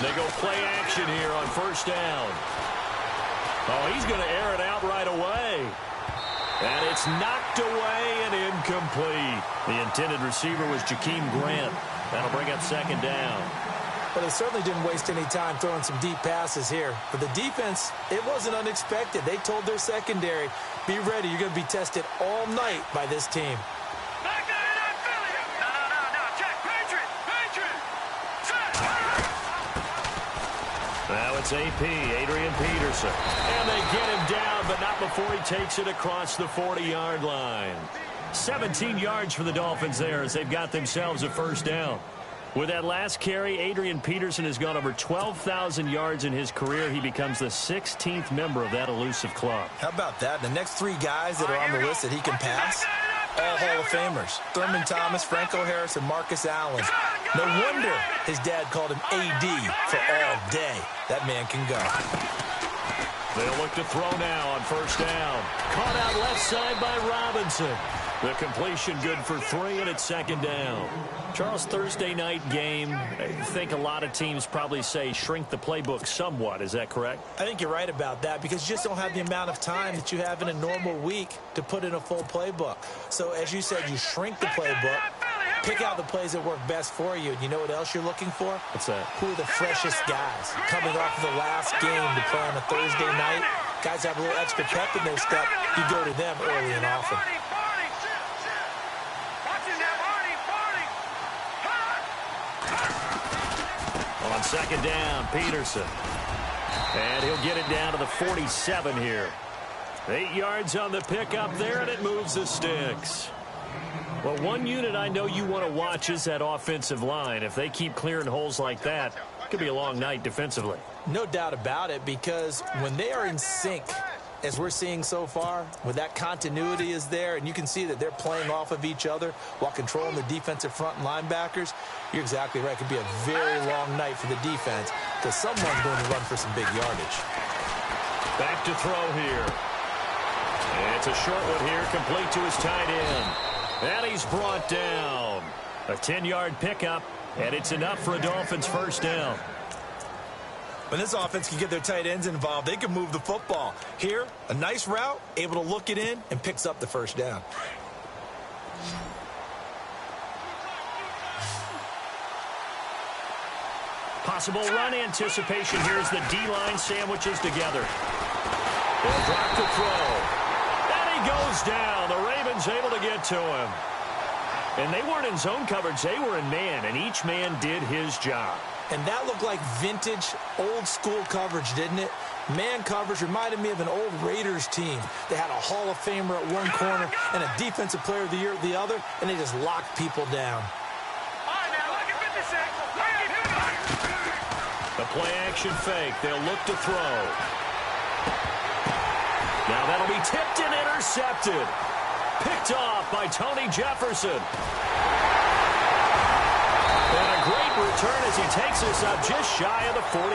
They go play action here on first down. Oh, he's going to air it out right away. And it's knocked away and incomplete. The intended receiver was Jakeem Grant. That'll bring up second down. But they certainly didn't waste any time throwing some deep passes here. For the defense, it wasn't unexpected. They told their secondary, be ready. You're going to be tested all night by this team. Now it's AP, Adrian Peterson. And they get him down, but not before he takes it across the 40-yard line. 17 yards for the Dolphins there as they've got themselves a first down. With that last carry, Adrian Peterson has gone over 12,000 yards in his career. He becomes the 16th member of that elusive club. How about that? The next three guys that are on the list that he can pass, all Hall of Famers. Thurman Thomas, Franco Harris, and Marcus Allen. No wonder his dad called him AD for all day. That man can go. They'll look to throw now on first down. Caught out left side by Robinson. The completion good for 3, and it's second down. Charles, Thursday night game, I think a lot of teams probably say shrink the playbook somewhat. Is that correct? I think you're right about that because you just don't have the amount of time that you have in a normal week to put in a full playbook. So, as you said, you shrink the playbook, pick out the plays that work best for you. And you know what else you're looking for? What's that? Who are the freshest guys? Coming off of the last game to play on a Thursday night, guys have a little extra pep in their step. You go to them early and often. On second down, Peterson. And he'll get it down to the 47 here. 8 yards on the pickup there, and it moves the sticks. Well, one unit I know you want to watch is that offensive line. If they keep clearing holes like that, it could be a long night defensively. No doubt about it, because when they are in sync, as we're seeing so far, when that continuity is there, and you can see that they're playing off of each other while controlling the defensive front and linebackers, you're exactly right. It could be a very long night for the defense because someone's going to run for some big yardage. Back to throw here. And it's a short one here, complete to his tight end. And he's brought down. A 10-yard pickup, and it's enough for a Dolphins first down. When this offense can get their tight ends involved, they can move the football. Here, a nice route, able to look it in, and picks up the first down. Possible run anticipation here as the D-line sandwiches together. They'll drop the throw. And he goes down. The Ravens able to get to him. And they weren't in zone coverage. They were in man, and each man did his job. And that looked like vintage, old-school coverage, didn't it? Man coverage reminded me of an old Raiders team. They had a Hall of Famer at one corner and a Defensive Player of the Year at the other, and they just locked people down. The play-action fake. They'll look to throw. Now that'll be tipped and intercepted. Picked off by Tony Jefferson. And a great return as he takes this up just shy of the 45.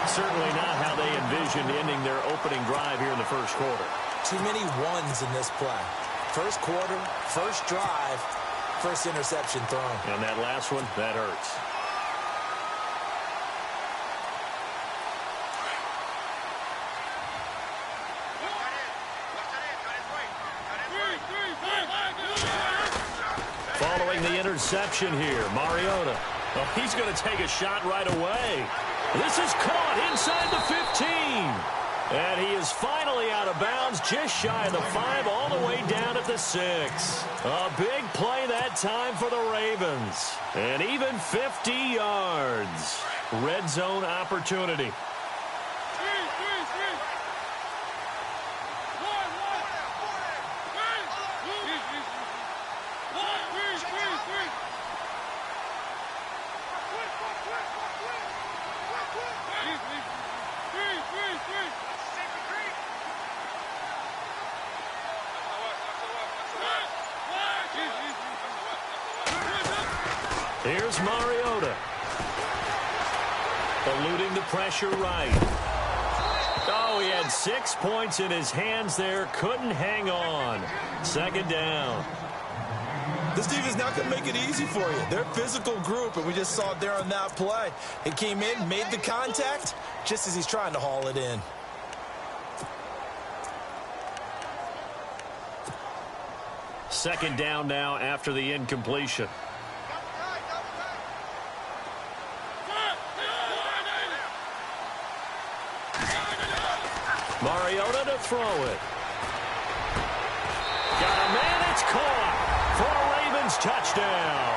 Certainly not how they envisioned ending their opening drive here in the first quarter. Too many ones in this play. First quarter, first drive, first interception thrown. And that last one, that hurts. Following the interception here, Mariota. Well, he's going to take a shot right away. This is caught inside the 15. And he is finally out of bounds, just shy of the 5, all the way down at the 6. A big play that time for the Ravens. And even 50 yards. Red zone opportunity. Here's Mariota. Eluding the pressure right. Oh, he had 6 points in his hands there. Couldn't hang on. Second down. This defense is not going to make it easy for you. They're a physical group, and we just saw it there on that play. It came in, made the contact, just as he's trying to haul it in. Second down now after the incompletion. Mariota to throw it. Got a man, it's caught for a Ravens touchdown.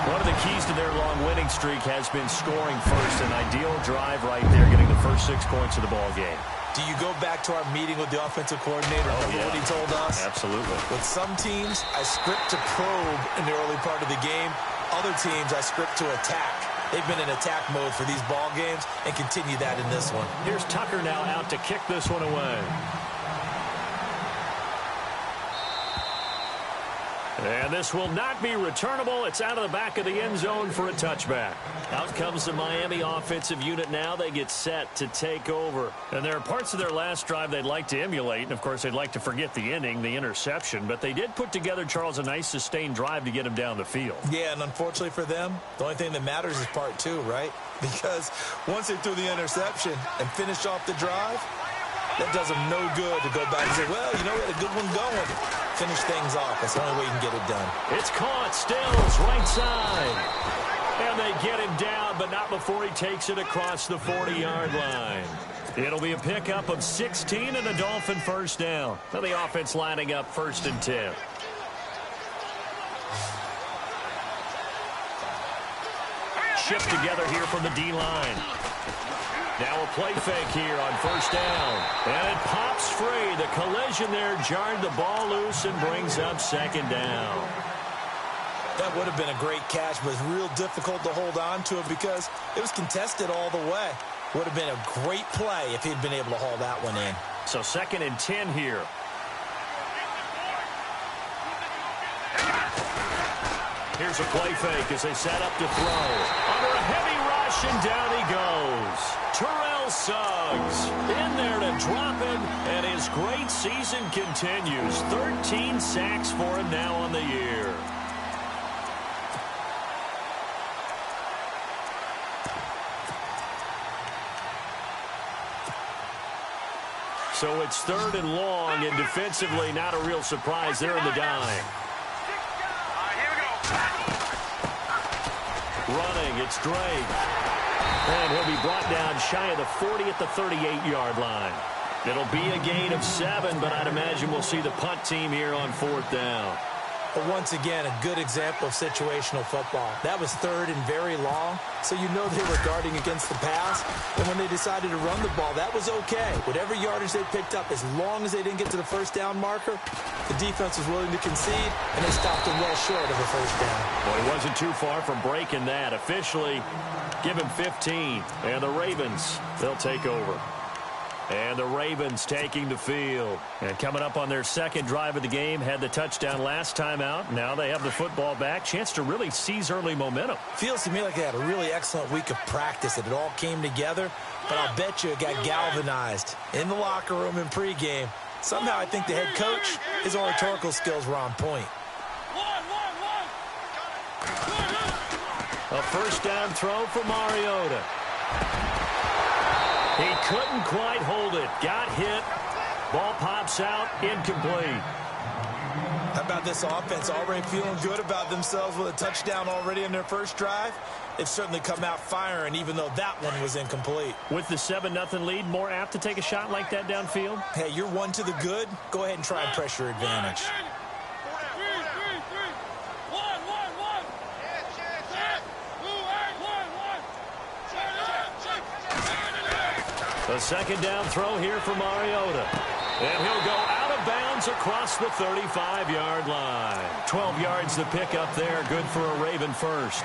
One of the keys to their long winning streak has been scoring first. An ideal drive right there, getting the first 6 points of the ball game. Do you go back to our meeting with the offensive coordinator? Remember what he told us? Absolutely. With some teams, I script to probe in the early part of the game. Other teams, I script to attack. They've been in attack mode for these ball games and continue that in this one. Here's Tucker now out to kick this one away. And this will not be returnable. It's out of the back of the end zone for a touchback. Out comes the Miami offensive unit now. They get set to take over. And there are parts of their last drive they'd like to emulate. And, of course, they'd like to forget the inning, the interception. But they did put together, Charles, a nice sustained drive to get him down the field. Yeah, and unfortunately for them, the only thing that matters is part two, right? Because once they threw the interception and finished off the drive, that does them no good to go back and say, well, you know, we had a good one going. Finish things off. That's the only way you can get it done. It's caught. Stills, right side. And they get him down, but not before he takes it across the 40-yard line. It'll be a pickup of 16 and a Dolphin first down. Now the offense lining up 1st and 10. Shipped together here from the D-line. Now a play fake here on 1st down. And it pops free. The collision there jarred the ball loose and brings up 2nd down. That would have been a great catch, but it's real difficult to hold on to it because it was contested all the way. Would have been a great play if he'd been able to haul that one in. So 2nd and 10 here. Here's a play fake as they set up to throw. Under a heavy rush, and down he goes. Terrell Suggs in there to drop him, and his great season continues. 13 sacks for him now on the year. So it's 3rd and long, and defensively not a real surprise there in the dime. Running, it's Drake. And he'll be brought down shy of the 40 at the 38-yard line. It'll be a gain of 7, but I'd imagine we'll see the punt team here on 4th down. But once again, a good example of situational football. That was 3rd and very long, so you know they were guarding against the pass. And when they decided to run the ball, that was okay. Whatever yardage they picked up, as long as they didn't get to the 1st down marker, the defense was willing to concede, and they stopped them well short of a 1st down. Well, he wasn't too far from breaking that. Officially, give him 15. And the Ravens, they'll take over. And the Ravens taking the field. And coming up on their 2nd drive of the game, had the touchdown last time out. Now they have the football back. Chance to really seize early momentum. Feels to me like they had a really excellent week of practice, that it all came together. But I'll bet you it got galvanized in the locker room in pregame. Somehow I think the head coach, his oratorical skills were on point. A 1st down throw for Mariota. He couldn't quite hold it. Got hit. Ball pops out. Incomplete. How about this offense already feeling good about themselves with a touchdown already in their 1st drive? They've certainly come out firing, even though that one was incomplete. With the 7-0 lead, more apt to take a shot like that downfield? Hey, you're 1 to the good. Go ahead and try and press your advantage. A 2nd down throw here for Mariota. And he'll go out of bounds across the 35-yard line. 12 yards to pick up there. Good for a Raven first.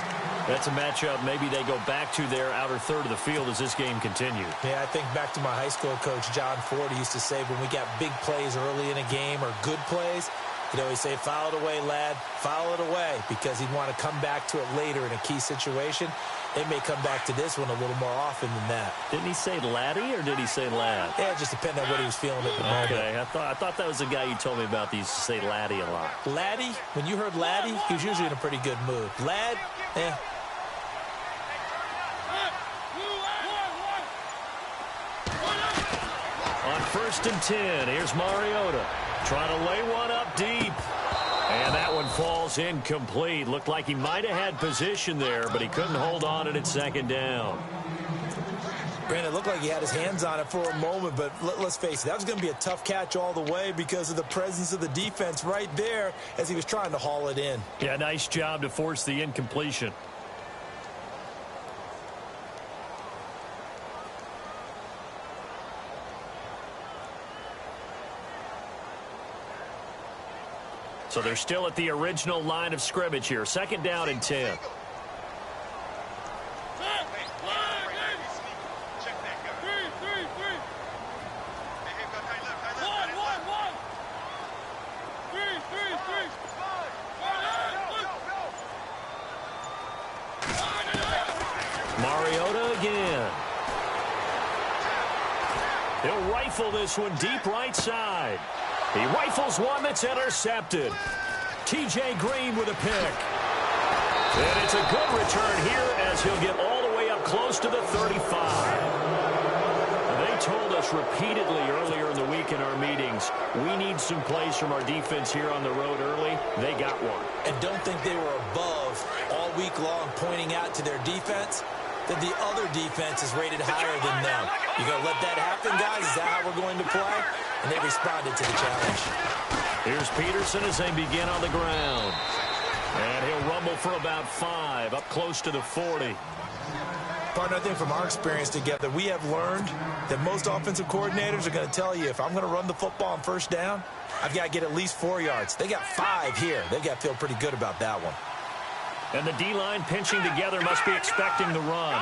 That's a matchup maybe they go back to their outer 3rd of the field as this game continues. Yeah, I think back to my high school coach, John Ford, used to say when we got big plays early in a game or good plays, you know, he'd say, file it away, lad, file it away, because he'd want to come back to it later in a key situation. they may come back to this one a little more often than that. Didn't he say laddie or did he say lad? Yeah, it just depended on what he was feeling at the moment. Okay, I thought that was the guy you told me about that used to say laddie a lot. Laddie, when you heard laddie, he was usually in a pretty good mood. Lad, eh. On 1st and 10, here's Mariota trying to lay one up deep. And that one falls incomplete. Looked like he might have had position there, but he couldn't hold on to it 2nd down. Brandon, it looked like he had his hands on it for a moment, but let's face it, that was going to be a tough catch all the way because of the presence of the defense right there as he was trying to haul it in. Yeah, nice job to force the incompletion. So they're still at the original line of scrimmage here. 2nd down and 10. Mariota again. He'll rifle this one deep right side. He rifles one that's intercepted. T.J. Green with a pick. And it's a good return here as he'll get all the way up close to the 35. They told us repeatedly earlier in the week in our meetings, we need some plays from our defense here on the road early. They got one. And don't think they were above all week long pointing out to their defense that the other defense is rated higher than them. You going to let that happen, guys? Is that how we're going to play? And they responded to the challenge. Here's Peterson as they begin on the ground. And he'll rumble for about 5, up close to the 40. Partner, I think from our experience together, we have learned that most offensive coordinators are going to tell you, if I'm going to run the football on 1st down, I've got to get at least 4 yards. They got 5 here. They've got to feel pretty good about that one. And the D-line pinching together must be expecting the run.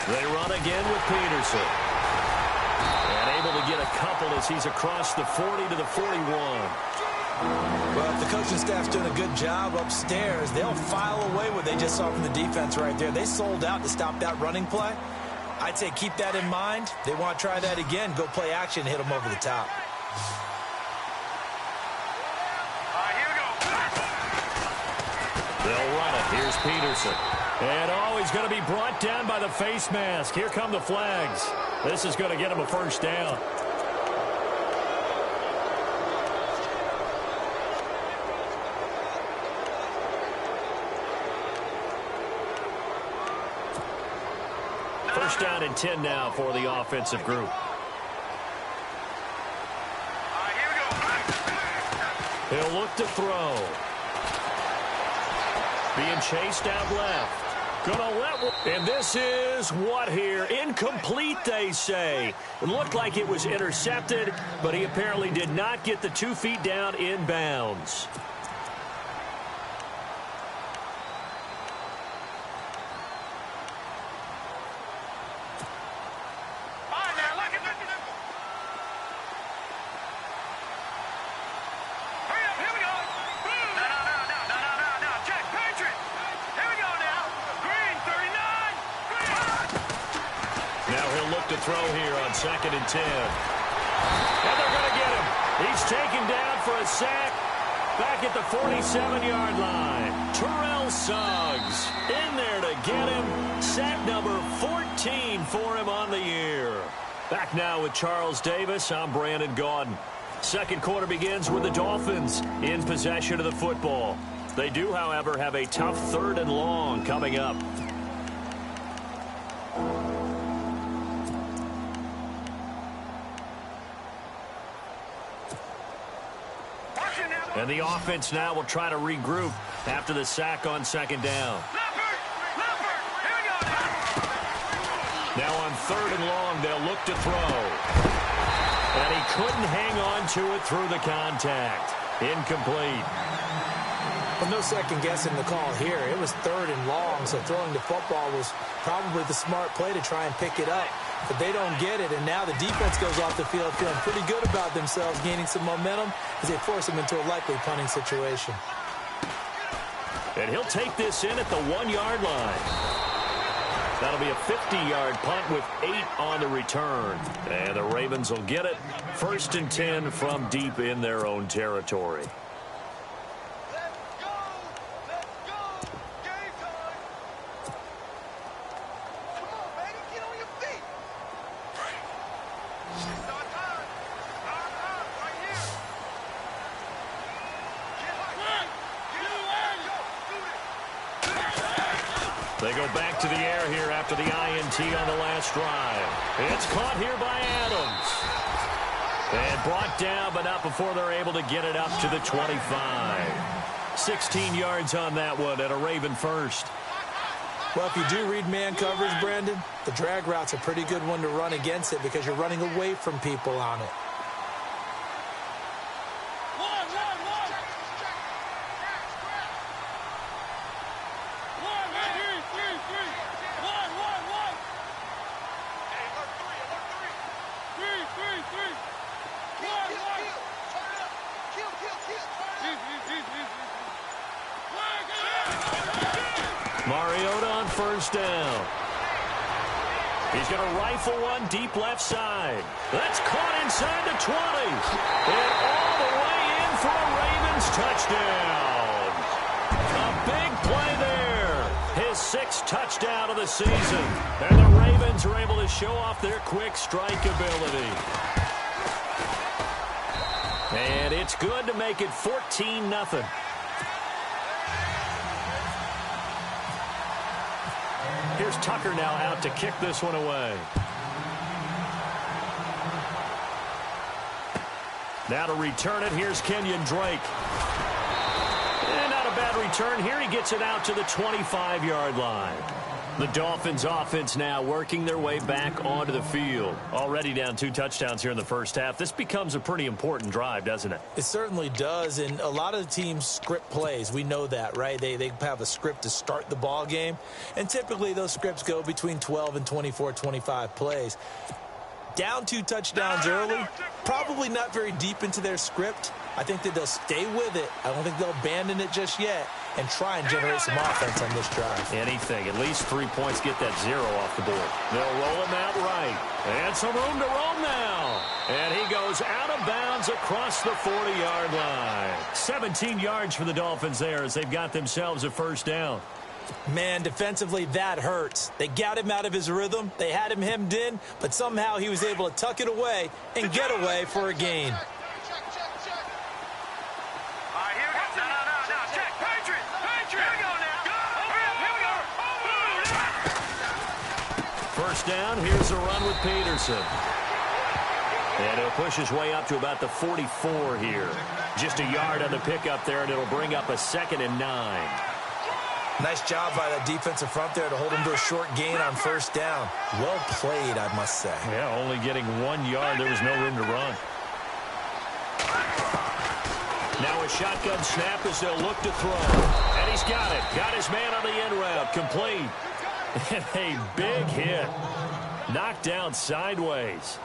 They run again with Peterson. And able to get a couple as he's across the 40 to the 41. Well, if the coaching staff's doing a good job upstairs, they'll file away what they just saw from the defense right there. They sold out to stop that running play. I'd say keep that in mind. They want to try that again. Go play action, hit them over the top. They'll run it. Here's Peterson. And, he's going to be brought down by the face mask. Here come the flags. This is going to get him a 1st down. First down and 10 now for the offensive group. He'll look to throw. Being chased out left. Gonna let one. And this is what here? Incomplete, they say. It looked like it was intercepted, but he apparently did not get the 2 feet down in bounds. Throw here on 2nd and 10. And they're going to get him. He's taken down for a sack back at the 47-yard line. Terrell Suggs in there to get him. Sack number 14 for him on the year. Back now with Charles Davis. I'm Brandon Gaudin. 2nd quarter begins with the Dolphins in possession of the football. They do, however, have a tough 3rd and long coming up. And the offense now will try to regroup after the sack on 2nd down. Now on 3rd and long, they'll look to throw. And he couldn't hang on to it through the contact. Incomplete. Well, no second guessing the call here. It was 3rd and long, so throwing the football was probably the smart play to try and pick it up. But they don't get it, and now the defense goes off the field feeling pretty good about themselves, gaining some momentum as they force them into a likely punting situation. And he'll take this in at the 1-yard line. That'll be a 50-yard punt with 8 on the return. And the Ravens will get it. 1st and 10 from deep in their own territory. They go back to the air here after the INT on the last drive. It's caught here by Adams. And brought down, but not before they're able to get it up to the 25. 16 yards on that one at a Raven first. Well, if you do read man coverage, Brandon, the drag route's a pretty good one to run against it because you're running away from people on it. Mariota on first down. He's going to rifle one deep left side. That's caught inside the 20. And all the way in for a Ravens touchdown. A big play there. His 6th touchdown of the season. And the Ravens are able to show off their quick strike ability. And it's good to make it 14-0. Here's Tucker now out to kick this one away. Now to return it, here's Kenyon Drake. And not a bad return here. He gets it out to the 25-yard line. The Dolphins offense now working their way back onto the field. Already down 2 touchdowns here in the first half. This becomes a pretty important drive, doesn't it? It certainly does, and a lot of the teams script plays. We know that, right? They have a script to start the ball game, and typically those scripts go between 12 and 24, 25 plays. Down 2 touchdowns early, probably not very deep into their script. I think that they'll stay with it. I don't think they'll abandon it just yet and try and generate some offense on this drive. Anything. At least 3 points, get that 0 off the board. They'll roll him out right. And some room to roam now. And he goes out of bounds across the 40-yard line. 17 yards for the Dolphins there as they've got themselves a first down. Man, defensively, that hurts. They got him out of his rhythm. They had him hemmed in, but somehow he was able to tuck it away and get away for a gain. First down, here's a run with Peterson. And he'll push his way up to about the 44 here. Just a yard on the pickup there, and it'll bring up a 2nd and 9. Nice job by that defensive front there to hold him to a short gain on first down. Well played, I must say. Yeah, only getting 1 yard. There was no room to run. Now a shotgun snap as they'll look to throw. And he's got it. Got his man on the end route. Complete. And a big hit. Knocked down sideways.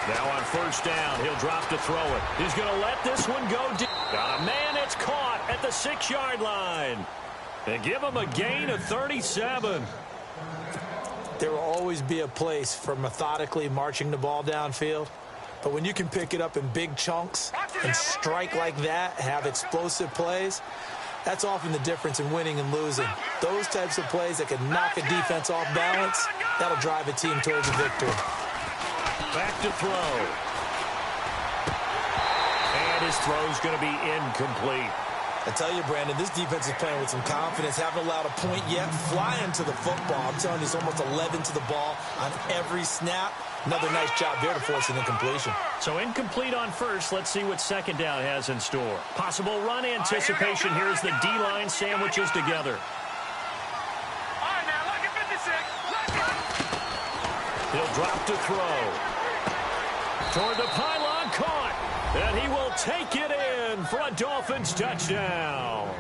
Now on first down, he'll drop to throw it. He's going to let this one go deep. Got a man, it's caught at the 6-yard line. And give him a gain of 37. There will always be a place for methodically marching the ball downfield. But when you can pick it up in big chunks and strike like that, have explosive plays, that's often the difference in winning and losing. Those types of plays that can knock a defense off balance, that'll drive a team towards a victory. Back to throw. And his throw's going to be incomplete. I tell you, Brandon, this defense is playing with some confidence. Haven't allowed a point yet. Flying to the football. I'm telling you, it's almost 11 to the ball on every snap. Another nice job there to force an incompletion. So incomplete on first. Let's see what second down has in store. Possible run anticipation. Here's the D-line sandwiches together. He'll drop to throw. Toward the pylon, caught. And he will take it in for a Dolphins touchdown.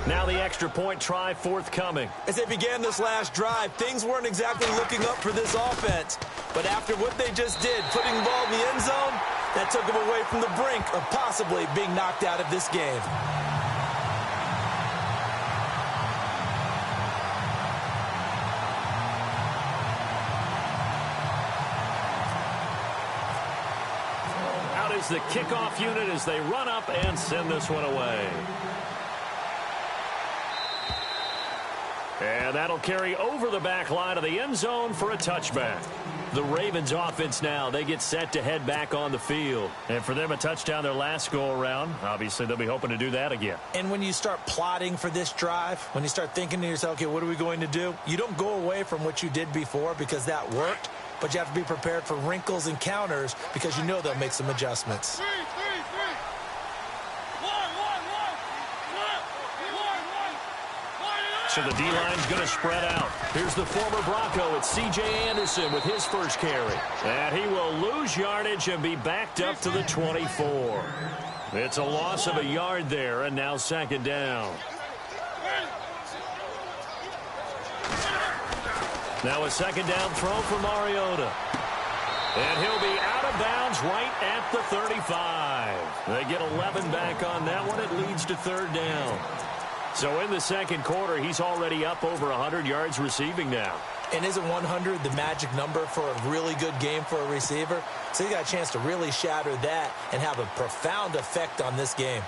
Now the extra point try forthcoming. As they began this last drive, things weren't exactly looking up for this offense. But after what they just did, putting the ball in the end zone, that took them away from the brink of possibly being knocked out of this game. Out is the kickoff unit as they run up and send this one away. And that'll carry over the back line of the end zone for a touchback. The Ravens offense now, they get set to head back on the field. And for them, a touchdown their last go-around. Obviously, they'll be hoping to do that again. And when you start plotting for this drive, when you start thinking to yourself, okay, what are we going to do? You don't go away from what you did before because that worked, but you have to be prepared for wrinkles and counters because you know they'll make some adjustments. So the D-line's going to spread out. Here's the former Bronco. It's C.J. Anderson with his first carry. And he will lose yardage and be backed up to the 24. It's a loss of a yard there, and now second down. Now a second down throw for Mariota. And he'll be out of bounds right at the 35. They get 11 back on that one. It leads to third down. So in the second quarter, he's already up over 100 yards receiving now. And isn't 100 the magic number for a really good game for a receiver? So he got a chance to really shatter that and have a profound effect on this game.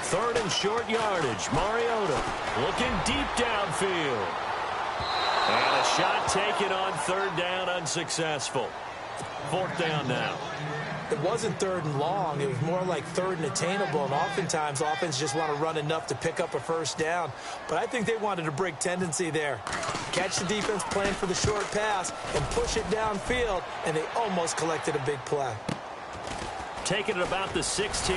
Third and short yardage. Mariota looking deep downfield. And a shot taken on third down, unsuccessful. Fourth down now. It wasn't third and long. It was more like third and attainable. And oftentimes, offense just want to run enough to pick up a first down. But I think they wanted to break tendency there. Catch the defense playing for the short pass and push it downfield. And they almost collected a big play. Taking it about the 16.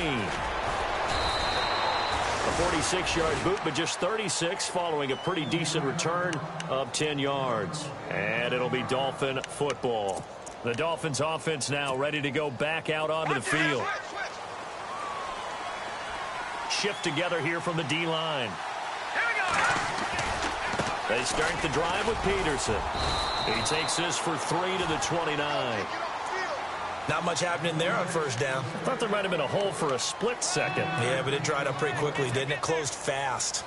A 46-yard boot, but just 36 following a pretty decent return of 10 yards. And it'll be Dolphin football. The Dolphins offense now ready to go back out onto the field. Shift together here from the D-line. They start the drive with Peterson. He takes this for 3 to the 29. Not much happening there on first down. Thought there might have been a hole for a split second. Yeah, but it dried up pretty quickly, didn't it? Closed fast.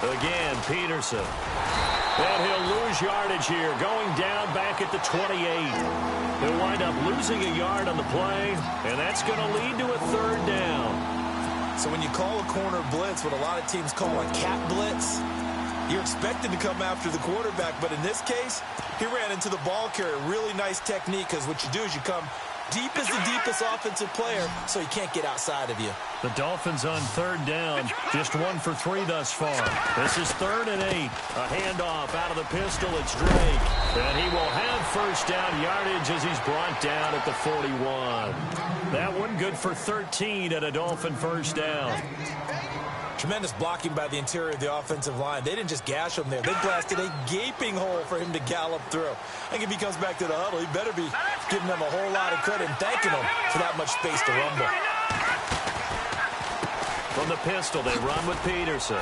Again, Peterson. And he'll lose yardage here, going down back at the 28. He'll wind up losing a yard on the play, and that's going to lead to a third down. So when you call a corner blitz, what a lot of teams call a cat blitz, you're expected to come after the quarterback. But in this case, he ran into the ball carrier. Really nice technique, because what you do is you come deep as the deepest offensive player, so he can't get outside of you. The Dolphins on third down, just 1 for 3 thus far. This is 3rd and 8. A handoff out of the pistol. It's Drake. And he will have first down yardage as he's brought down at the 41. That one good for 13 at a Dolphin first down. Tremendous blocking by the interior of the offensive line. They didn't just gash him there. They blasted a gaping hole for him to gallop through. I think if he comes back to the huddle, he better be giving them a whole lot of credit and thanking them for that much space to rumble. From the pistol, they run with Peterson.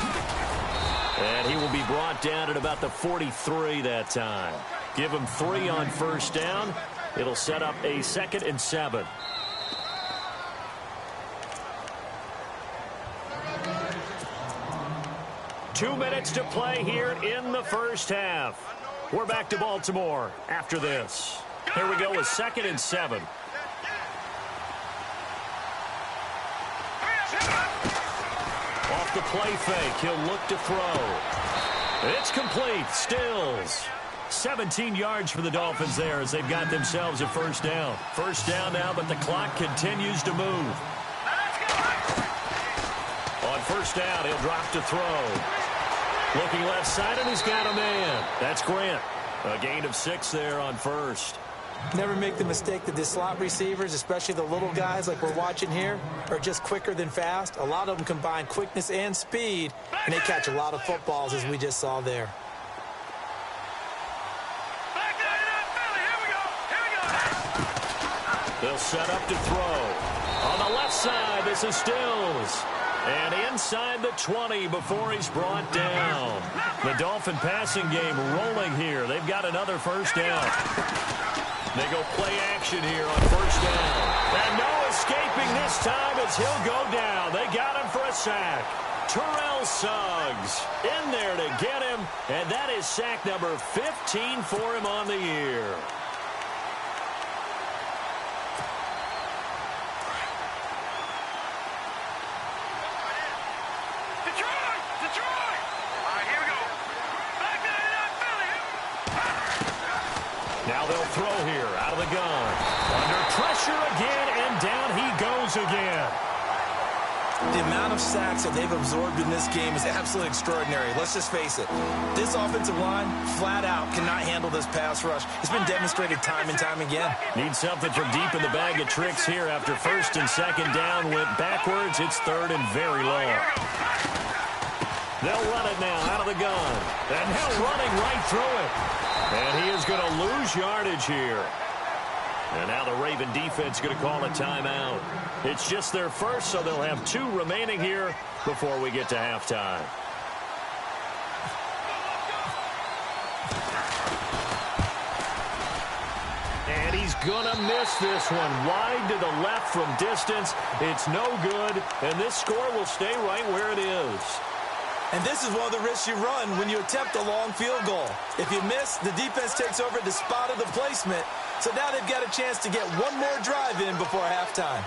And he will be brought down at about the 43 that time. Give him 3 on first down. It'll set up a 2nd and 7. Two minutes to play here in the first half. We're back to Baltimore after this. Here we go with 2nd and 7. Off the play fake, he'll look to throw. It's complete. Stills. 17 yards for the Dolphins there as they've got themselves a first down. First down now, but the clock continues to move. On first down, he'll drop to throw. Looking left side, and he's got a man. That's Grant. A gain of 6 there on first. Never make the mistake that the slot receivers, especially the little guys like we're watching here, are just quicker than fast. A lot of them combine quickness and speed, and they catch a lot of footballs, as we just saw there. They'll set up to throw. On the left side, this is Stills. And inside the 20 before he's brought down. The Dolphin passing game rolling here. They've got another first down. They go play action here on first down. And no escaping this time as he'll go down. They got him for a sack. Terrell Suggs in there to get him. And that is sack number 15 for him on the year. Now they'll throw here out of the gun. Under pressure again, and down he goes again. The amount of sacks that they've absorbed in this game is absolutely extraordinary. Let's just face it. This offensive line, flat out, cannot handle this pass rush. It's been demonstrated time and time again. Need something from deep in the bag of tricks here after first and second down went backwards. It's third and very long. They'll run it now out of the gun. And now running right through it. And he is going to lose yardage here. And now the Raven defense is going to call a timeout. It's just their first, so they'll have 2 remaining here before we get to halftime. And he's going to miss this one. Wide to the left from distance. It's no good, and this score will stay right where it is. And this is one of the risks you run when you attempt a long field goal. If you miss, the defense takes over at the spot of the placement. So now they've got a chance to get one more drive in before halftime.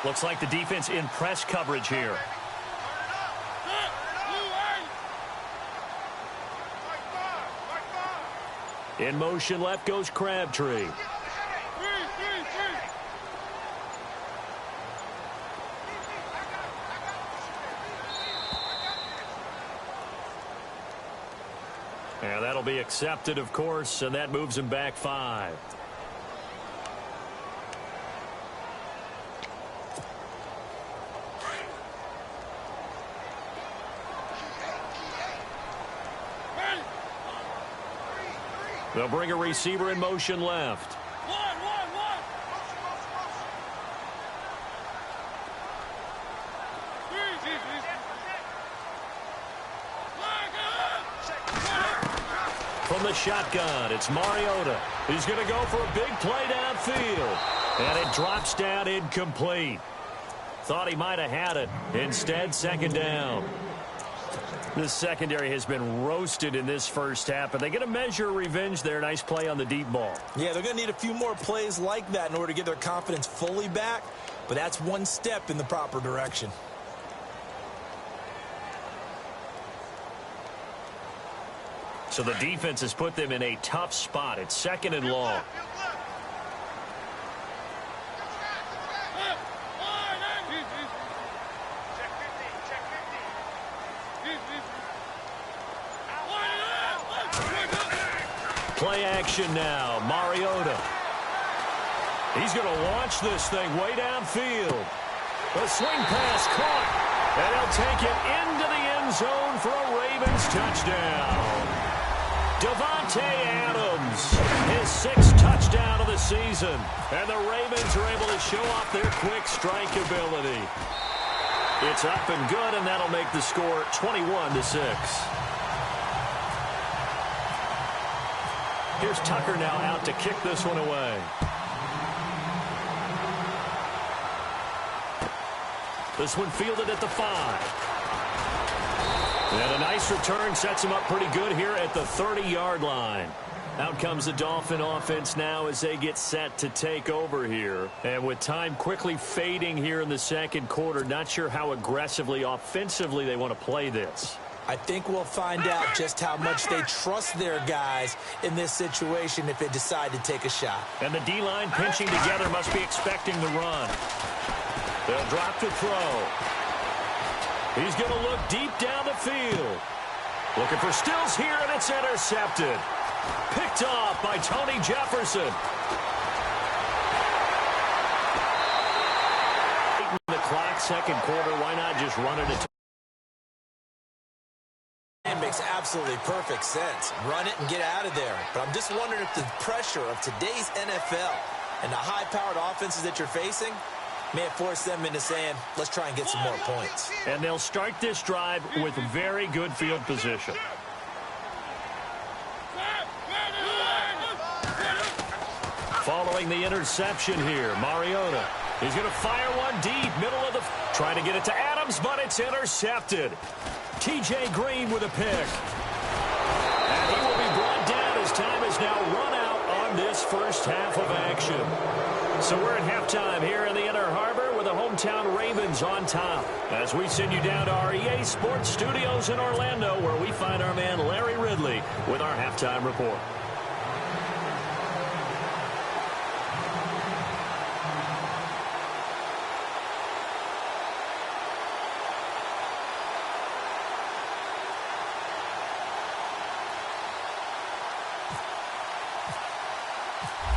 Looks like the defense in press coverage here. In motion left goes Crabtree. And that'll be accepted, of course, and that moves him back 5. They'll bring a receiver in motion left. From the shotgun, it's Mariota. He's going to go for a big play downfield. And it drops down incomplete. Thought he might have had it. Instead, second down. This secondary has been roasted in this first half, but they get a measure of revenge there. Nice play on the deep ball. Yeah, they're going to need a few more plays like that in order to get their confidence fully back, but that's one step in the proper direction. So the defense has put them in a tough spot. It's second and long. Play action now. Mariota. He's going to launch this thing way downfield. The swing pass caught. And he'll take it into the end zone for a Ravens touchdown. Davante Adams, his 6th touchdown of the season. And the Ravens are able to show off their quick strike ability. It's up and good, and that'll make the score 21-6. Here's Tucker now out to kick this one away. This one fielded at the 5. And a nice return sets him up pretty good here at the 30-yard line. Out comes the Dolphin offense now as they get set to take over here. And with time quickly fading here in the second quarter, not sure how aggressively, offensively they want to play this. I think we'll find out just how much they trust their guys in this situation if they decide to take a shot. And the D-line pinching together must be expecting the run. They'll drop to throw. He's going to look deep down the field. Looking for Stills here, and it's intercepted. Picked off by Tony Jefferson. The clock, second quarter. Why not just run it? It makes absolutely perfect sense. Run it and get out of there. But I'm just wondering if the pressure of today's NFL and the high-powered offenses that you're facing may have forced them into saying, let's try and get some more points. And they'll start this drive with very good field position. Following the interception here, Mariota. He's going to fire one deep, middle of the... Trying to get it to Adams, but it's intercepted. T.J. Green with a pick. And he will be brought down as time is now run out on this first half of action. So we're at halftime here in the Inner Harbor with the hometown Ravens on top. As we send you down to our EA Sports Studios in Orlando, where we find our man Larry Ridley with our halftime report.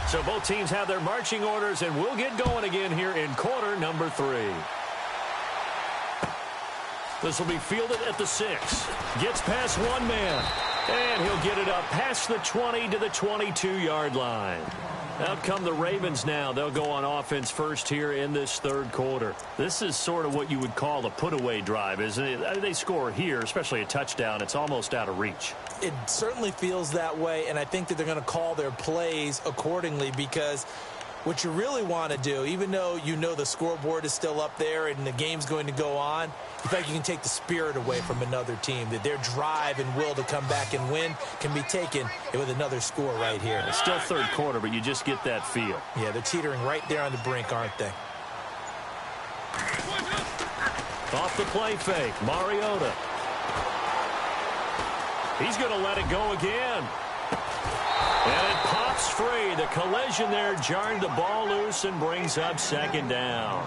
So both teams have their marching orders, and we'll get going again here in quarter number 3. This will be fielded at the 6. Gets past one man, and he'll get it up past the 20 to the 22-yard line. Out come the Ravens now. They'll go on offense first here in this third quarter. This is sort of what you would call a put-away drive, isn't it? They score here, especially a touchdown. It's almost out of reach. It certainly feels that way, and I think that they're going to call their plays accordingly, because what you really want to do, even though you know the scoreboard is still up there and the game's going to go on, in fact, you can take the spirit away from another team, that their drive and will to come back and win can be taken with another score right here. It's still third quarter, but you just get that feel. Yeah, they're teetering right there on the brink, aren't they? Off the play fake, Mariota. He's going to let it go again. And it pops free. The collision there jarred the ball loose and brings up second down.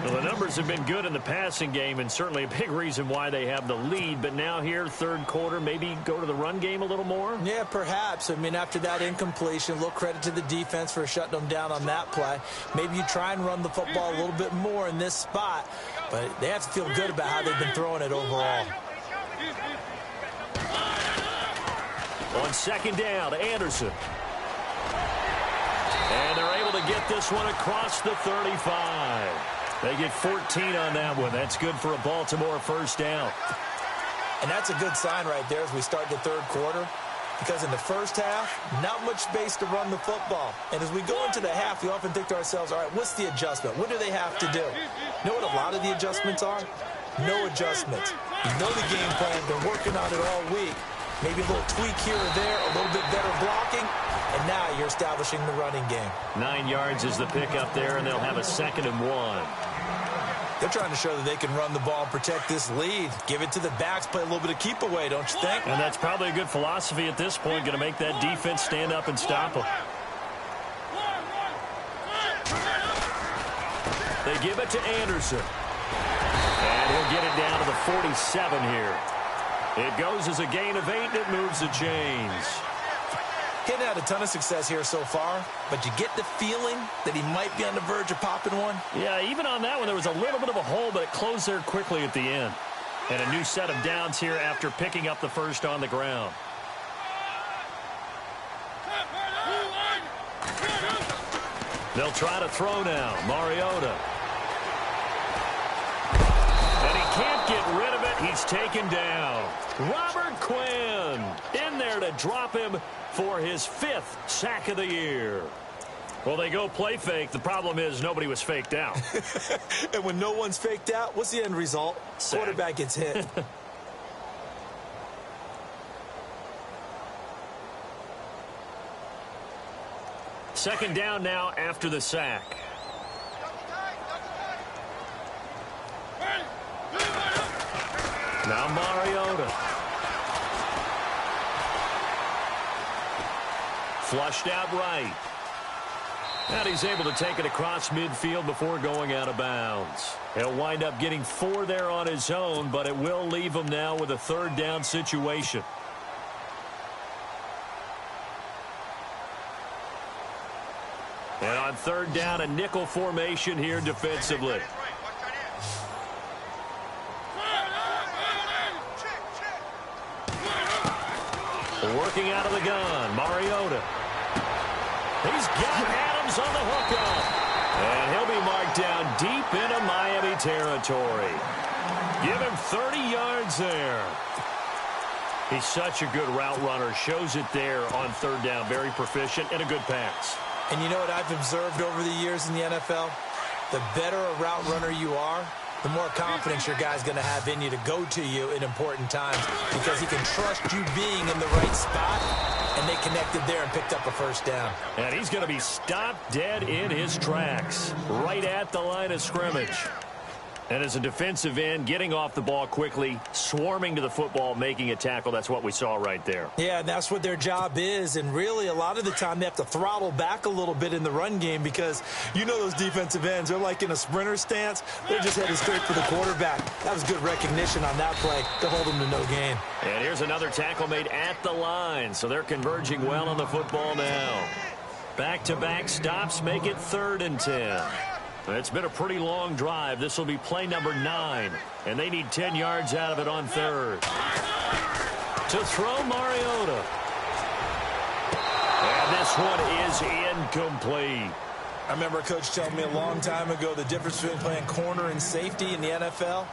Well, the numbers have been good in the passing game, and certainly a big reason why they have the lead. But now here, third quarter, maybe go to the run game a little more? Yeah, perhaps. I mean, after that incompletion, a little credit to the defense for shutting them down on that play. Maybe you try and run the football a little bit more in this spot. But they have to feel good about how they've been throwing it overall. On second down, Anderson. And they're able to get this one across the 35. They get 14 on that one. That's good for a Baltimore first down. And that's a good sign right there as we start the third quarter, because in the first half, not much space to run the football. And as we go into the half, we often think to ourselves, all right, what's the adjustment? What do they have to do? You know what a lot of the adjustments are? No adjustments. You know the game plan. They're working on it all week. Maybe a little tweak here or there, a little bit better blocking, and now you're establishing the running game. 9 yards is the pickup there, and they'll have a 2nd and 1. They're trying to show that they can run the ball and protect this lead. Give it to the backs, play a little bit of keep away, don't you think? And that's probably a good philosophy at this point, going to make that defense stand up and stop them. They give it to Anderson. And he'll get it down to the 47 here. It goes as a gain of 8, and it moves the chains. He hadn't had a ton of success here so far, but you get the feeling that he might be on the verge of popping one. Yeah, even on that one, there was a little bit of a hole, but it closed there quickly at the end. And a new set of downs here after picking up the first on the ground. They'll try to throw now. Mariota. And he can't get rid of it. He's taken down. Robert Quinn in there to drop him for his 5th sack of the year. Well, they go play fake. The problem is nobody was faked out. And when no one's faked out, what's the end result? Sack. Quarterback gets hit. Second down now after the sack. Now Mariota. Flushed out right. And he's able to take it across midfield before going out of bounds. He'll wind up getting 4 there on his own, but it will leave him now with a third down situation. And on third down, a nickel formation here defensively. Working out of the gun, Mariota. He's got Adams on the hookup. And he'll be marked down deep into Miami territory. Give him 30 yards there. He's such a good route runner. Shows it there on third down. Very proficient and a good pass. And you know what I've observed over the years in the NFL? The better a route runner you are, the more confidence your guy's going to have in you to go to you in important times because he can trust you being in the right spot, and they connected there and picked up a first down. And he's going to be stopped dead in his tracks, right at the line of scrimmage. And as a defensive end, getting off the ball quickly, swarming to the football, making a tackle, that's what we saw right there. Yeah, and that's what their job is. And really, a lot of the time, they have to throttle back a little bit in the run game because you know those defensive ends, they're like in a sprinter stance. They're just headed straight for the quarterback. That was good recognition on that play to hold them to no gain. And here's another tackle made at the line, so they're converging well on the football now. Back-to-back stops make it 3rd and 10. It's been a pretty long drive. This will be play number 9, and they need 10 yards out of it on 3rd. To throw, Mariota. And this one is incomplete. I remember a coach telling me a long time ago the difference between playing corner and safety in the NFL.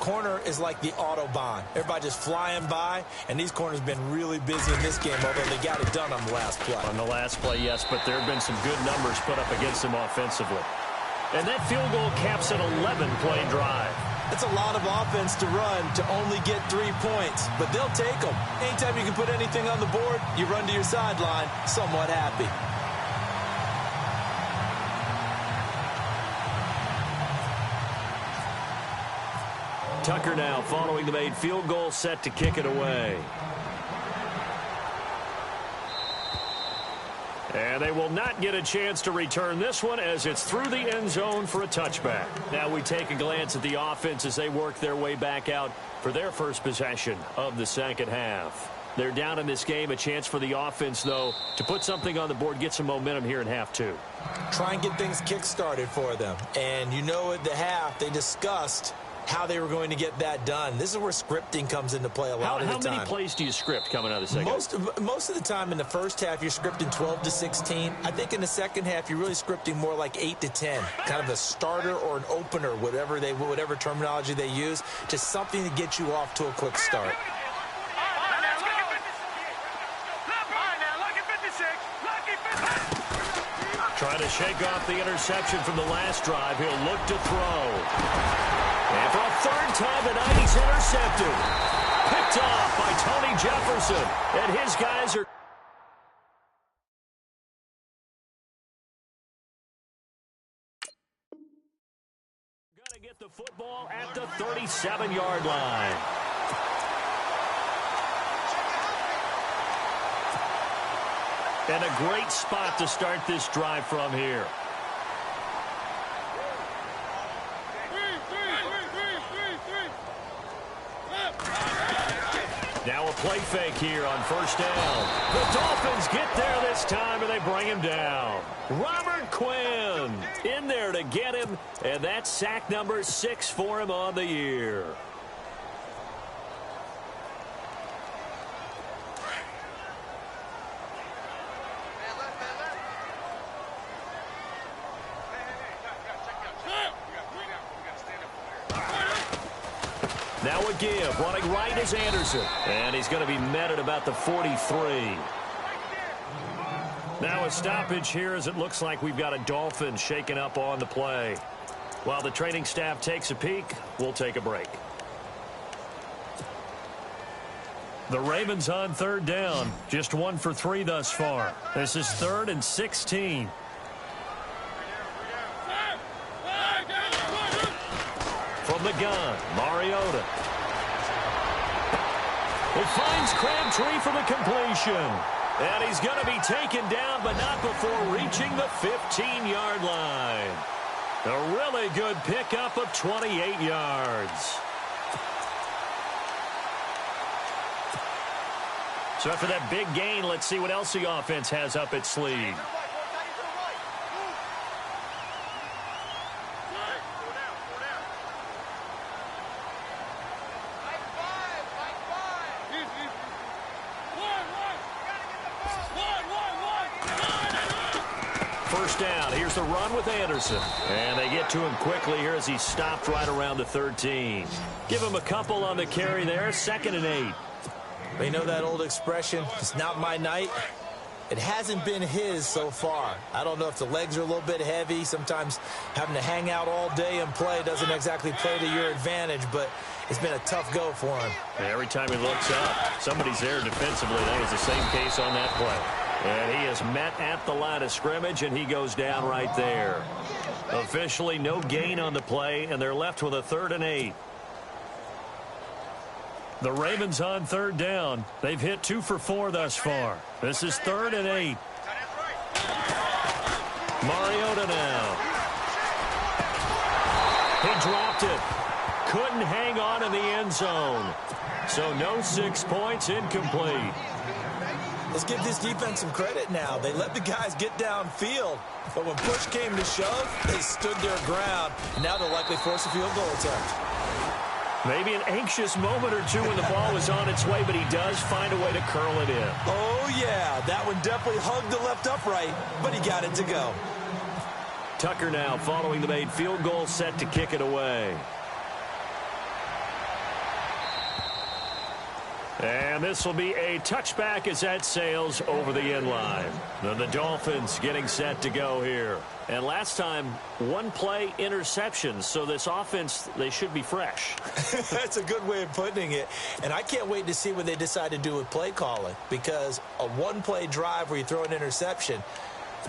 Corner is like the Autobahn. Everybody just flying by, and these corners have been really busy in this game, although they got it done on the last play. On the last play, yes, but there have been some good numbers put up against them offensively. And that field goal caps an 11-play drive. That's a lot of offense to run to only get 3 points, but they'll take them. Anytime you can put anything on the board, you run to your sideline somewhat happy. Tucker now following the made field goal, set to kick it away. And they will not get a chance to return this one as it's through the end zone for a touchback. Now we take a glance at the offense as they work their way back out for their first possession of the second half. They're down in this game. A chance for the offense, though, to put something on the board, get some momentum here in half 2. Try and get things kick-started for them. And you know at the half they discussed how they were going to get that done. This is where scripting comes into play a lot of the time. How many plays do you script coming out of the second half? Most of the time in the first half, you're scripting 12 to 16. I think in the second half, you're really scripting more like 8 to 10. Kind of a starter or an opener, whatever terminology they use. Just something to get you off to a quick start. Trying to shake off the interception from the last drive. He'll look to throw. And for a 3rd time tonight, he's intercepted. Picked off by Tony Jefferson. And his guys are... going to get the football at the 37-yard line. And a great spot to start this drive from here. Now a play fake here on first down. The Dolphins get there this time, and they bring him down. Robert Quinn in there to get him, and that's sack number 6 for him on the year. Now a give, running right is Anderson. And he's going to be met at about the 43. Now a stoppage here as it looks like we've got a Dolphin shaken up on the play. While the training staff takes a peek, we'll take a break. The Ravens on 3rd down. Just 1 for 3 thus far. This is 3rd and 16. From the gun, Mariota. Finds Crabtree for the completion. And he's going to be taken down, but not before reaching the 15-yard line. A really good pickup of 28 yards. So after that big gain, let's see what else the offense has up its sleeve. First down. Here's the run with Anderson. And they get to him quickly here as he stopped right around the 13. Give him a couple on the carry there. 2nd and 8. You know that old expression, it's not my night? It hasn't been his so far. I don't know if the legs are a little bit heavy. Sometimes having to hang out all day and play doesn't exactly play to your advantage, but it's been a tough go for him. Every time he looks up, somebody's there defensively. That is the same case on that play. And he is met at the line of scrimmage, and he goes down right there. Officially no gain on the play, and they're left with a 3rd and 8. The Ravens on 3rd down. They've hit 2 for 4 thus far. This is 3rd and 8. Mariota now. He dropped it. Couldn't hang on in the end zone. So no 6 points, incomplete. Let's give this defense some credit now. They let the guys get downfield, but when push came to shove, they stood their ground, and now they'll likely force a field goal attempt. Maybe an anxious moment or two when the ball was on its way, but he does find a way to curl it in. Oh, yeah, that one definitely hugged the left upright, but he got it to go. Tucker now following the made field goal, set to kick it away. And this will be a touchback as that sails over the end line. Then the Dolphins getting set to go here. And last time, 1 play interception. So this offense, they should be fresh. That's a good way of putting it. And I can't wait to see what they decide to do with play calling. Because a 1-play drive where you throw an interception,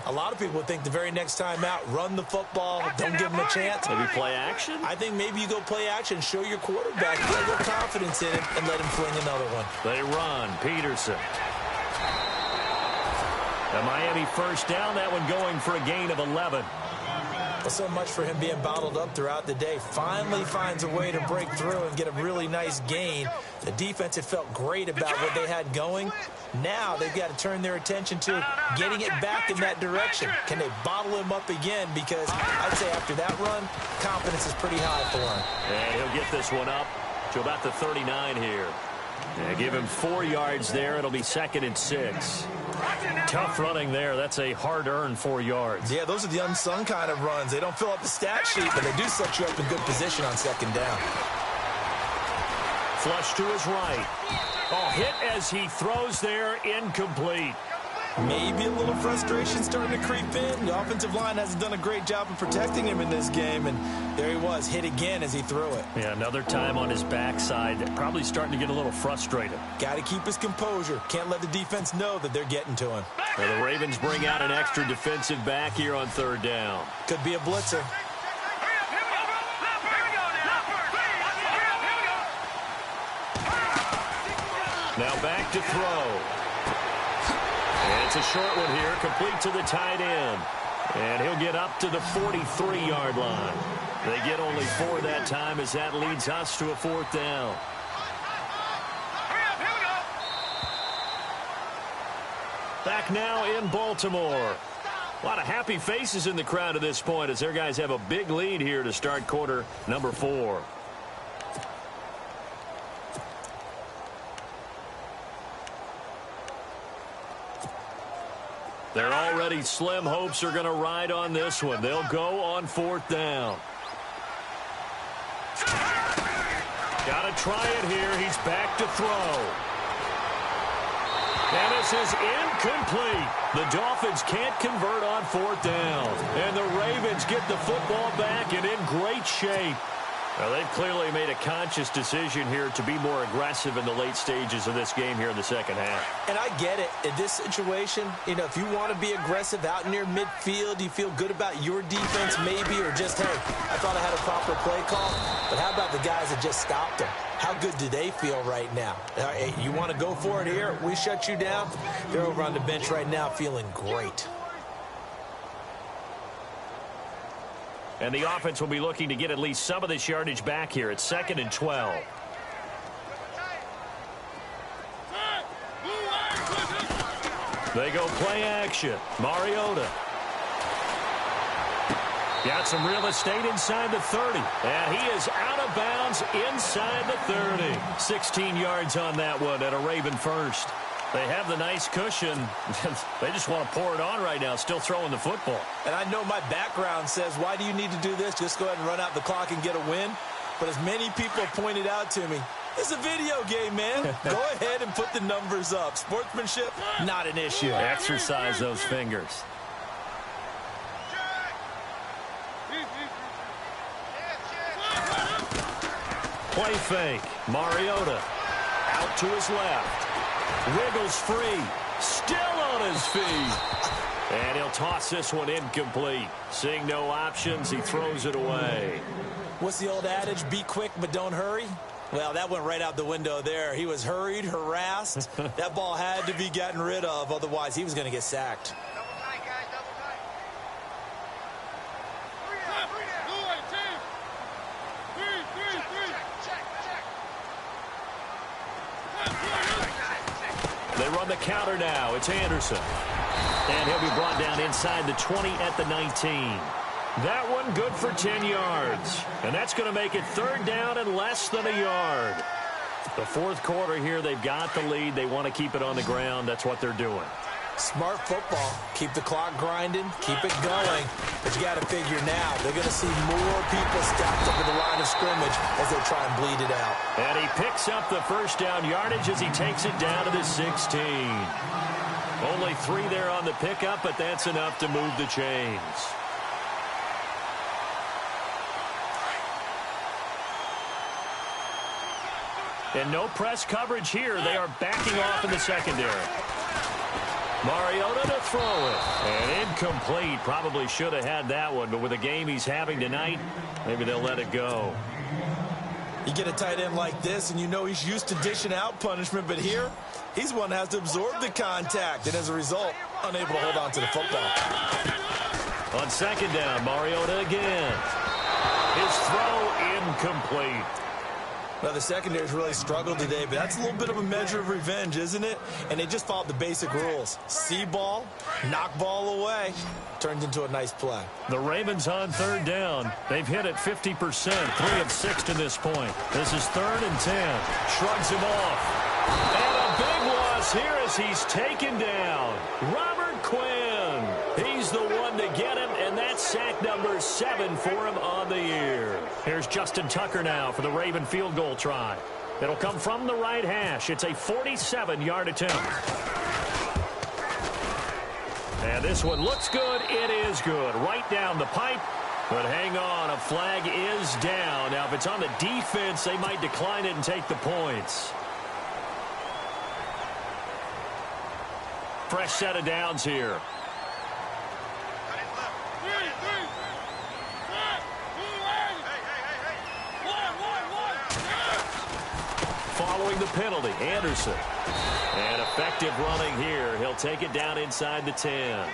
a lot of people would think the very next time out, run the football, don't give them a chance. Maybe play action? I think maybe you go play action, show your quarterback, get a little confidence in him, and let him fling another one. They run. Peterson. The Miami first down, that one going for a gain of 11. Well, so much for him being bottled up throughout the day. Finally finds a way to break through and get a really nice gain. The defense had felt great about what they had going. Now they've got to turn their attention to getting it back in that direction. Can they bottle him up again? Because I'd say after that run, confidence is pretty high for him. And he'll get this one up to about the 39 here. Yeah, give him 4 yards there. It'll be 2nd and 6. Tough running there. That's a hard-earned 4 yards. Yeah, those are the unsung kind of runs. They don't fill up the stat sheet, but they do set you up in good position on 2nd down. Flush to his right. Oh, hit as he throws there, incomplete. Maybe a little frustration starting to creep in. The offensive line hasn't done a great job of protecting him in this game, and there he was, hit again as he threw it. Yeah, another time on his backside, probably starting to get a little frustrated. Got to keep his composure. Can't let the defense know that they're getting to him. Well, the Ravens bring out an extra defensive back here on 3rd down. Could be a blitzer. Now back to throw. And it's a short one here, complete to the tight end. And he'll get up to the 43-yard line. They get only 4 that time as that leads us to a 4th down. Back now in Baltimore. A lot of happy faces in the crowd at this point as their guys have a big lead here to start quarter number 4. Their already slim hopes are going to ride on this one. They'll go on 4th down. Got to try it here. He's back to throw. And this is incomplete. The Dolphins can't convert on 4th down. And the Ravens get the football back and in great shape. Well, they've clearly made a conscious decision here to be more aggressive in the late stages of this game here in the second half. And I get it. In this situation, you know, if you want to be aggressive out near midfield, you feel good about your defense maybe, or just, hey, I thought I had a proper play call. But how about the guys that just stopped them? How good do they feel right now? Hey, you want to go for it here? We shut you down? They're over on the bench right now feeling great. And the offense will be looking to get at least some of this yardage back here. It's 2nd and 12. They go play action. Mariota. Got some real estate inside the 30. And he is out of bounds inside the 30. 16 yards on that one at a Raven first. They have the nice cushion. They just want to pour it on right now, still throwing the football. And I know my background says, why do you need to do this? Just go ahead and run out the clock and get a win. But as many people have pointed out to me, it's a video game, man. Go ahead and put the numbers up. Sportsmanship, not an issue. Exercise those fingers. Play fake. Mariota out to his left. Wiggles free. Still on his feet. And he'll toss this one incomplete. Seeing no options, he throws it away. What's the old adage? Be quick, but don't hurry. Well, that went right out the window there. He was hurried, harassed. That ball had to be gotten rid of. Otherwise, he was going to get sacked. They run the counter now. It's Anderson. And he'll be brought down inside the 20 at the 19. That one good for 10 yards. And that's going to make it 3rd down and less than a yard. The 4th quarter here, they've got the lead. They want to keep it on the ground. That's what they're doing. Smart football. Keep the clock grinding. Keep it going. But you got to figure now, they're going to see more people stacked up at the line of scrimmage as they try and bleed it out. And he picks up the 1st down yardage as he takes it down to the 16. Only 3 there on the pickup, but that's enough to move the chains. And no press coverage here. They are backing off in the secondary. Mariota to throw it. And incomplete. Probably should have had that one, but with the game he's having tonight, maybe they'll let it go. You get a tight end like this, and you know he's used to dishing out punishment, but here, he's one that has to absorb the contact, and as a result, unable to hold on to the football. On 2nd down, Mariota again. His throw incomplete. Well, the secondary's really struggled today, but that's a little bit of a measure of revenge, isn't it? And they just followed the basic rules. See ball, knock ball away. Turns into a nice play. The Ravens on 3rd down. They've hit it 50%, 3 of 6 to this point. This is 3rd and 10. Shrugs him off. And a big loss here as he's taken down. Robert Quinn. He's the one to get him, and that's sack number 7 for him on the year. Here's Justin Tucker now for the Raven field goal try. It'll come from the right hash. It's a 47-yard attempt. And this one looks good. It is good. Right down the pipe. But hang on, a flag is down. Now, if it's on the defense, they might decline it and take the points. Fresh set of downs here. Following the penalty, Anderson. And effective running here. He'll take it down inside the 10.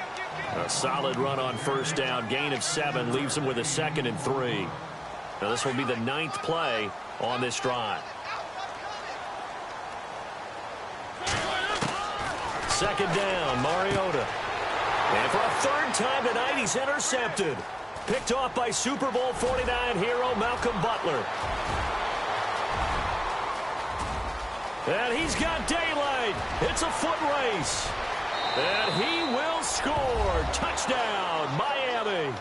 A solid run on 1st down. Gain of 7 leaves him with a 2nd and 3. Now this will be the 9th play on this drive. 2nd down, Mariota. And for a 3rd time tonight, he's intercepted. Picked off by Super Bowl 49 hero Malcolm Butler. And he's got daylight. It's a foot race. And he will score. Touchdown, Miami.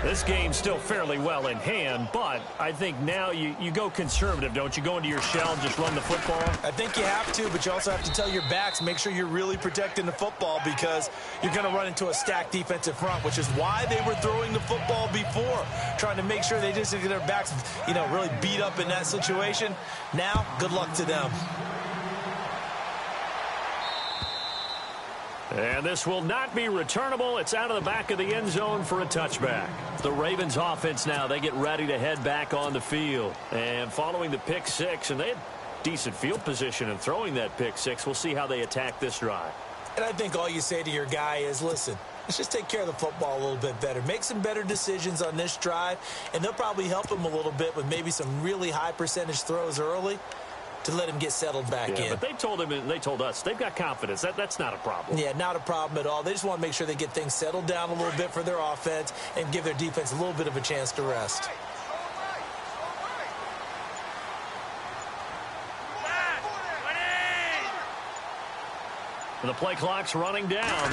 This game's still fairly well in hand, but I think now you go conservative, don't you? Go into your shell and just run the football? I think you have to, but you also have to tell your backs, make sure you're really protecting the football because you're going to run into a stacked defensive front, which is why they were throwing the football before, trying to make sure they just get their backs, really beat up in that situation. Now, good luck to them. And this will not be returnable. It's out of the back of the end zone for a touchback. The Ravens offense now, they get ready to head back on the field. And following the pick six, and they had decent field position in throwing that pick six, we'll see how they attack this drive. And I think all you say to your guy is, listen, let's just take care of the football a little bit better. Make some better decisions on this drive, and they'll probably help him a little bit with maybe some really high percentage throws early to let him get settled back in. But they told him and they told us they've got confidence. That's not a problem. Yeah, not a problem at all. They just want to make sure they get things settled down a little bit for their offense and give their defense a little bit of a chance to rest. The play clock's running down.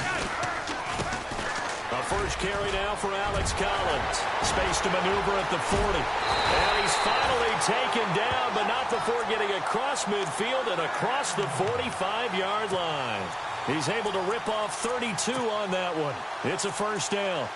A first carry now for Alex Collins. Space to maneuver at the 40. And he's finally taken down, but not before getting across midfield and across the 45-yard line. He's able to rip off 32 on that one. It's a first down.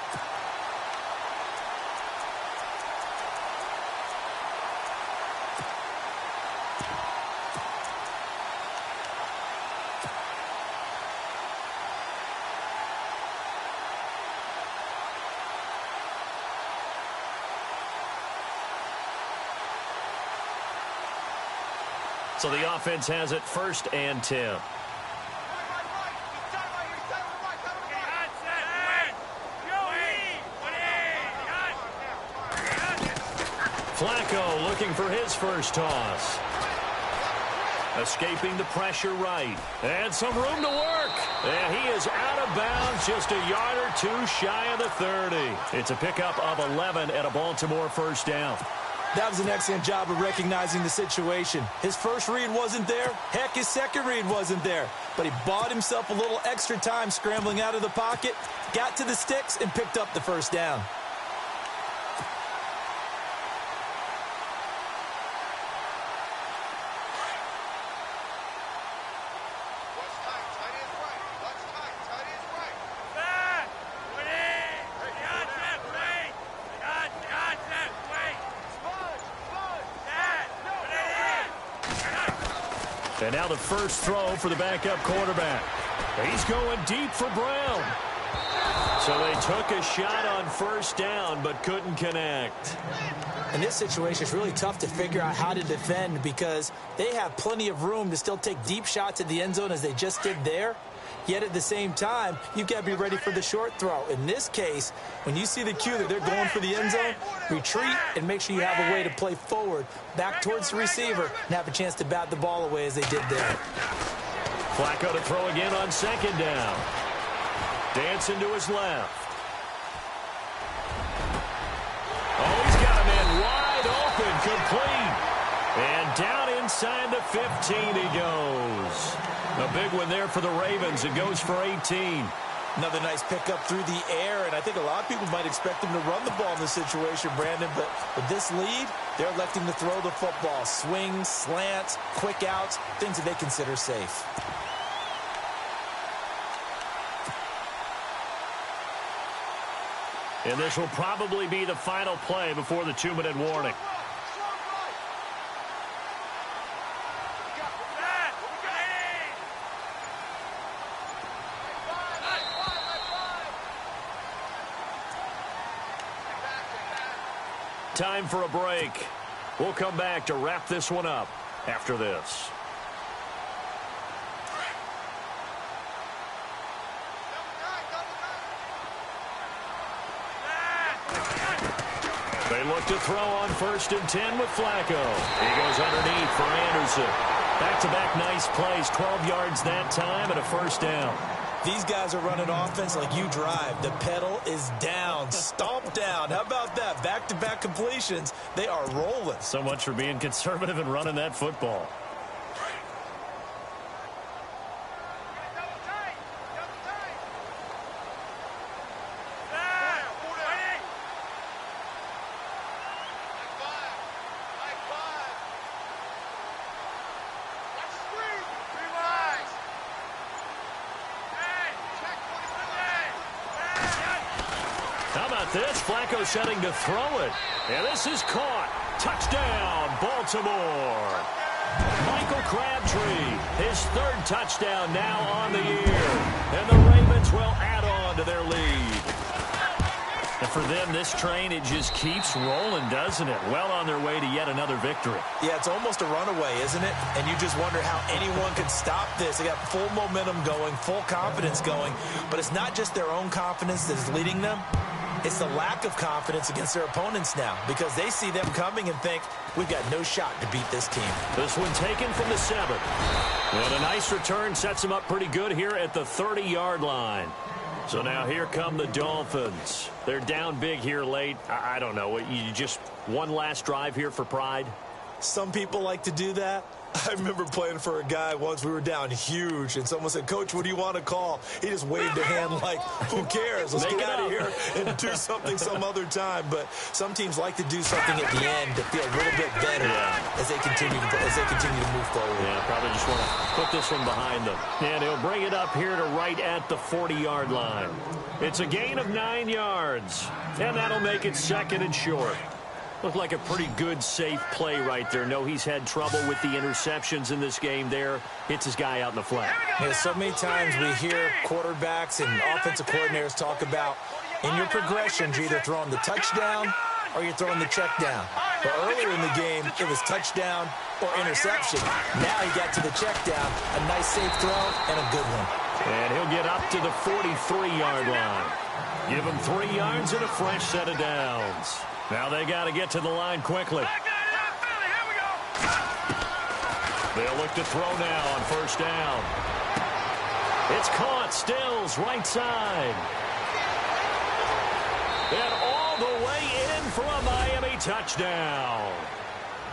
So the offense has it 1st and 10. Flacco looking for his first toss. Escaping the pressure right. And some room to work. And he is out of bounds, just a yard or two shy of the 30. It's a pickup of 11 and a Baltimore first down. That was an excellent job of recognizing the situation. His first read wasn't there. Heck, his second read wasn't there. But he bought himself a little extra time scrambling out of the pocket, got to the sticks, and picked up the first down. And now the first throw for the backup quarterback. He's going deep for Brown. So they took a shot on first down but couldn't connect. In this situation, it's really tough to figure out how to defend because they have plenty of room to still take deep shots at the end zone as they just did there. Yet at the same time, you've got to be ready for the short throw. In this case, when you see the cue that they're going for the end zone, retreat and make sure you have a way to play forward, back towards the receiver, and have a chance to bat the ball away as they did there. Flacco to throw again on second down. Dancing to his left. Oh, he's got a man wide open, complete. And down inside the 15 he goes. A big one there for the Ravens. It goes for 18. Another nice pickup through the air, and I think a lot of people might expect them to run the ball in this situation, Brandon, but with this lead, they're electing to throw the football. Swings, slants, quick outs, things that they consider safe. And this will probably be the final play before the 2-minute warning. Time for a break. We'll come back to wrap this one up after this. They look to throw on 1st and 10 with Flacco. He goes underneath for Anderson. Back-to-back nice plays, 12 yards that time and a first down. These guys are running offense like you drive. The pedal is down, stomp down. How about that? Back-to-back completions. They are rolling. So much for being conservative and running that football. This, Flacco setting to throw it. And this is caught. Touchdown, Baltimore. Michael Crabtree, his 3rd touchdown now on the year. And the Ravens will add on to their lead. And for them, this train, it just keeps rolling, doesn't it? Well on their way to yet another victory. Yeah, it's almost a runaway, isn't it? And you just wonder how anyone could stop this. They got full momentum going, full confidence going. But it's not just their own confidence that is leading them. It's the lack of confidence against their opponents now because they see them coming and think, we've got no shot to beat this team. This one taken from the 7. And a nice return sets them up pretty good here at the 30-yard line. So now here come the Dolphins. They're down big here late. I don't know. You just one last drive here for pride? Some people like to do that. I remember playing for a guy once. We were down huge, and someone said, Coach, what do you want to call? He just waved a hand like, who cares? Let's get out of here and do something some other time. But some teams like to do something at the end to feel a little bit better as they continue to move forward. Yeah, probably just want to put this one behind them. And he'll bring it up here to right at the 40-yard line. It's a gain of 9 yards, and that'll make it 2nd and short. Looked like a pretty good, safe play right there. No, he's had trouble with the interceptions in this game there. Hits his guy out in the flat. Yeah, so many times we hear quarterbacks and offensive coordinators talk about in your progressions, you're either throwing the touchdown or you're throwing the check down. But earlier in the game, it was touchdown or interception. Now he got to the check down, a nice safe throw and a good one. And he'll get up to the 43-yard line. Give him 3 yards and a fresh set of downs. Now they got to get to the line quickly. They'll look to throw now on first down. It's caught. Stills, right side. And all the way in for a Miami touchdown.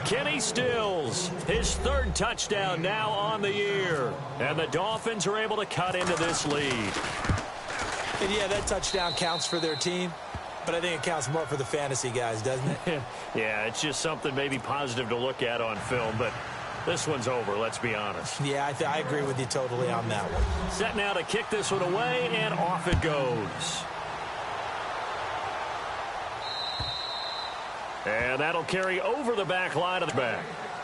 Kenny Stills, his 3rd touchdown now on the year. And the Dolphins are able to cut into this lead. And yeah, that touchdown counts for their team. But I think it counts more for the fantasy guys, doesn't it? Yeah, it's just something maybe positive to look at on film, but this one's over, let's be honest. Yeah, I agree with you totally on that one. Set now to kick this one away, and off it goes. And that'll carry over the back line of the back.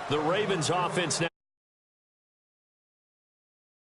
The Ravens offense now.